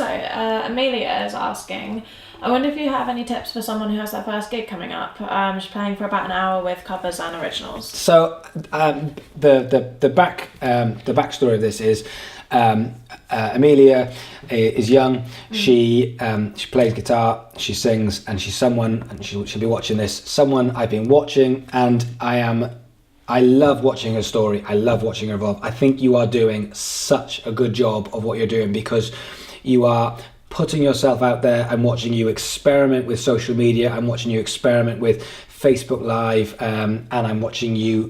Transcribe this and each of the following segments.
Amelia is asking, I wonder if you have any tips for someone who has their first gig coming up. She's playing for about an hour with covers and originals. So the backstory of this is Amelia is young. She plays guitar, she sings, and she's someone, and she'll be watching this. Someone I've been watching, and I love watching her story. I love watching her evolve. I think you are doing such a good job of what you're doing, because you are putting yourself out there. I'm watching you experiment with social media. I'm watching you experiment with Facebook Live, and I'm watching you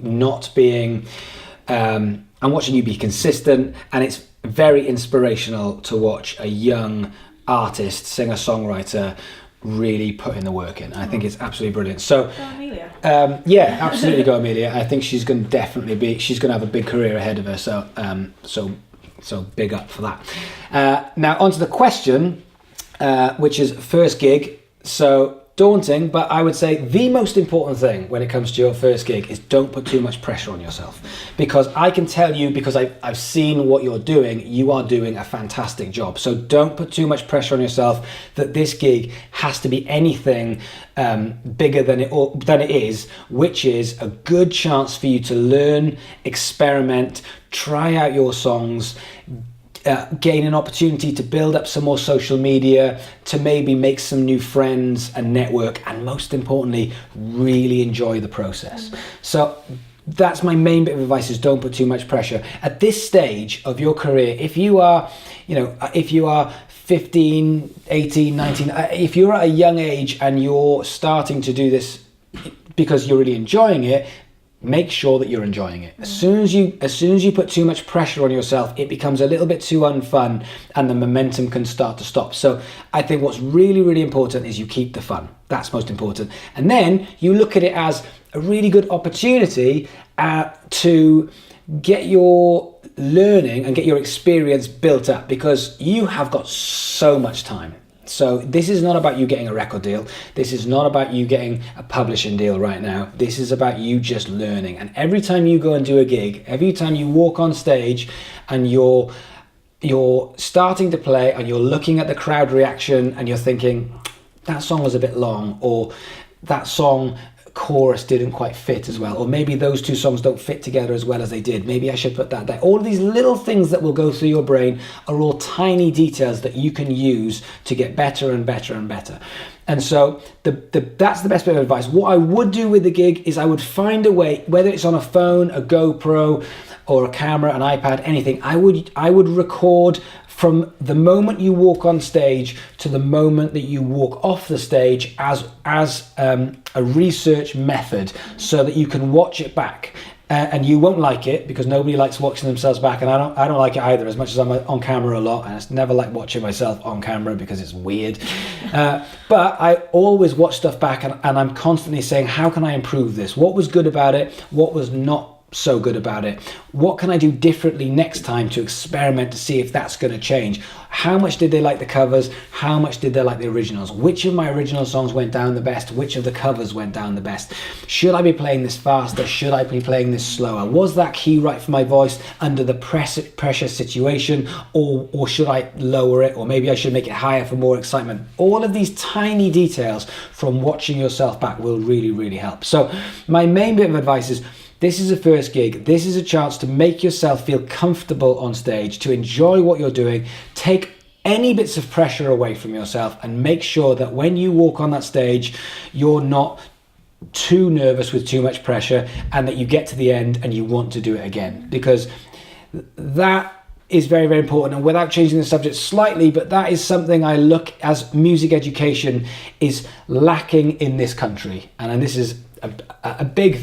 I'm watching you be consistent, and it's very inspirational to watch a young artist, singer-songwriter, really put in the work in. I think it's absolutely brilliant. So, go Amelia. Yeah, absolutely go Amelia. I think she's going to have a big career ahead of her. So big up for that. Now onto the question, which is first gig. So daunting, but I would say the most important thing when it comes to your first gig is don't put too much pressure on yourself, because I can tell you, because I've seen what you're doing, you are doing a fantastic job. So don't put too much pressure on yourself that this gig has to be anything bigger than it is, which is a good chance for you to learn, experiment, try out your songs, gain an opportunity to build up some more social media, to maybe make some new friends and network, and most importantly, really enjoy the process. So that's my main bit of advice, is don't put too much pressure. At this stage of your career, if you are 15, 18, 19, if you're at a young age and you're starting to do this because you're really enjoying it, make sure that you're enjoying it. As soon as you put too much pressure on yourself, it becomes a little bit too unfun, and the momentum can start to stop. So I think what's really, really important is you keep the fun. That's most important. And then you look at it as a really good opportunity to get your learning and get your experience built up, because you have got so much time. So this is not about you getting a record deal. This is not about you getting a publishing deal right now. This is about you just learning. And every time you go and do a gig, every time you walk on stage and you're starting to play and you're looking at the crowd reaction and you're thinking, that song was a bit long, or that song chorus didn't quite fit as well, or maybe those two songs don't fit together as well as they did, maybe I should put that there. All of these little things that will go through your brain are all tiny details that you can use to get better and better and better. And so that's the best bit of advice. What I would do with the gig is I would find a way, whether it's on a phone, a GoPro, or a camera, an iPad, anything, I would record from the moment you walk on stage to the moment that you walk off the stage as a research method, so that you can watch it back. And you won't like it, because nobody likes watching themselves back, and I don't like it either, as much as I'm on camera a lot, and I never like watching myself on camera because it's weird. But I always watch stuff back, and I'm constantly saying, how can I improve this? What was good about it? What was not so good about it? What can I do differently next time to experiment to see if that's going to change? How much did they like the covers? How much did they like the originals? Which of my original songs went down the best? Which of the covers went down the best? Should I be playing this faster? Should I be playing this slower? Was that key right for my voice under the pressure situation, or should I lower it, or maybe I should make it higher for more excitement? All of these tiny details from watching yourself back will really, really help. So my main bit of advice is, this is a first gig. This is a chance to make yourself feel comfortable on stage, to enjoy what you're doing. Take any bits of pressure away from yourself, and make sure that when you walk on that stage, you're not too nervous with too much pressure, and that you get to the end and you want to do it again, because that is very, very important. And without changing the subject slightly, but that is something I look as music education is lacking in this country. And this is a big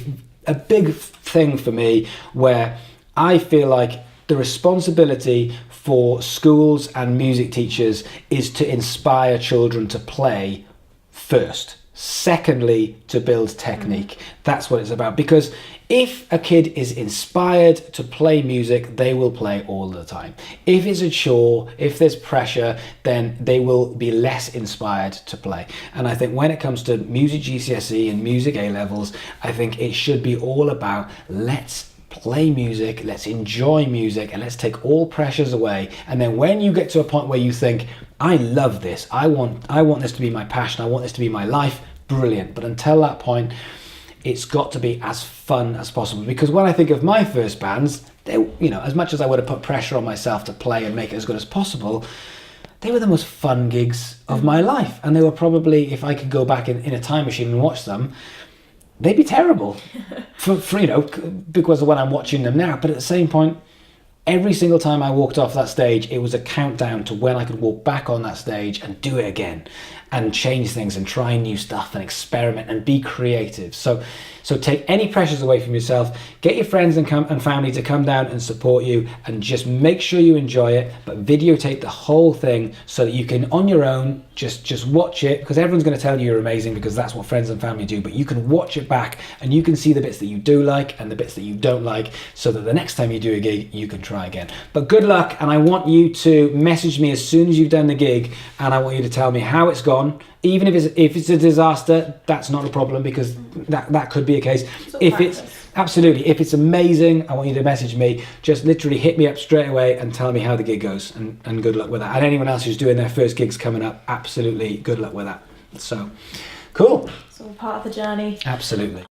thing for me, where I feel like the responsibility for schools and music teachers is to inspire children to play first. Secondly, to build technique. That's what it's about. Because if a kid is inspired to play music, they will play all the time. If it's a chore, if there's pressure, then they will be less inspired to play. And I think when it comes to music GCSE and music A levels, I think it should be all about, let's play music, let's enjoy music, and let's take all pressures away. And then when you get to a point where you think, I love this, I want this to be my passion, I want this to be my life, brilliant. But until that point, it's got to be as fun as possible. Because when I think of my first bands, they, you know, as much as I would have put pressure on myself to play and make it as good as possible, they were the most fun gigs of my life. And they were probably, if I could go back in a time machine and watch them, they'd be terrible for you know, because of when I'm watching them now. But at the same point, every single time I walked off that stage, it was a countdown to when I could walk back on that stage and do it again and change things and try new stuff and experiment and be creative. So take any pressures away from yourself. Get your friends and family to come down and support you, and just make sure you enjoy it, but videotape the whole thing so that you can, on your own, just watch it, because everyone's going to tell you you're amazing, because that's what friends and family do. But you can watch it back and you can see the bits that you do like and the bits that you don't like, so that the next time you do a gig, you can try again. But good luck, and I want you to message me as soon as you've done the gig, and I want you to tell me how it's gone. Even if it's a disaster, that's not a problem, because that could be a case. If it's amazing, I want you to message me. Just literally hit me up straight away and tell me how the gig goes, and good luck with that. And anyone else who's doing their first gigs coming up, absolutely good luck with that. So cool. It's all part of the journey. Absolutely.